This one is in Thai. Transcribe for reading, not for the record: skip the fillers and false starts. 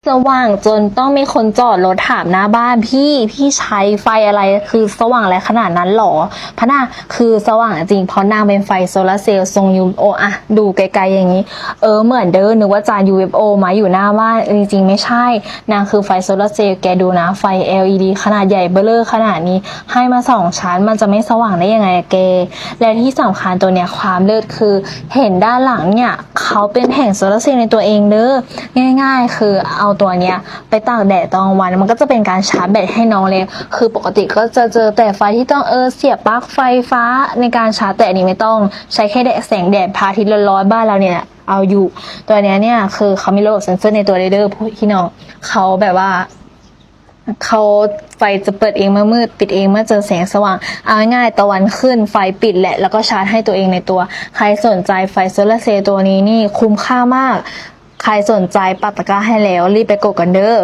สว่างจนต้องมีคนจอดรถถามหน้าบ้านพี่ใช้ไฟอะไรคือสว่างอะไรขนาดนั้นหรอพะน่าคือสว่างจริงเพราะนางเป็นไฟโซลาร์เซลล์ทรง UFO อะดูไกลๆอย่างนี้เหมือนเดิมนึกว่าจาน UFO มาอยู่หน้าบ้านจริงๆไม่ใช่นางคือไฟโซลาร์เซลล์แกดูนะไฟ LED ขนาดใหญ่เบ้อเร่อขนาดนี้ให้มา2 ชั้นมันจะไม่สว่างได้ยังไงแกและที่สำคัญตัวเนี้ยความเลิศคือเห็นด้านหลังเนี่ยเขาเป็นแผงโซลาร์เซลล์ในตัวเองเด้อง่ายๆคือเอาตัวเนี้ยไปตากแดดตอนกลางวันมันก็จะเป็นการชาร์จแบตให้น้องเลยคือปกติก็จะเจอแต่ไฟที่ต้องเสียบปลั๊กไฟฟ้าในการชาร์จแต่อันนี้ไม่ต้องใช้แค่แสงแดดพระอาทิตย์ร้อนๆบ้านเราเนี่ยเอาอยู่ตัวเนี้ยเนี่ยคือเขามีระบบเซ็นเซอร์ในตัวเด้อพี่น้องเขาแบบว่าเขาไฟจะเปิดเองเมื่อมืดปิดเองเมื่อเจอแสงสว่างเอาง่ายๆตะวันขึ้นไฟปิดแหละแล้วก็ชาร์จให้ตัวเองในตัวใครสนใจไฟโซลาร์เซลล์ตัวนี้นี่คุ้มค่ามากใครสนใจปักตะกร้าให้แล้วรีบไปกดกันเด้อ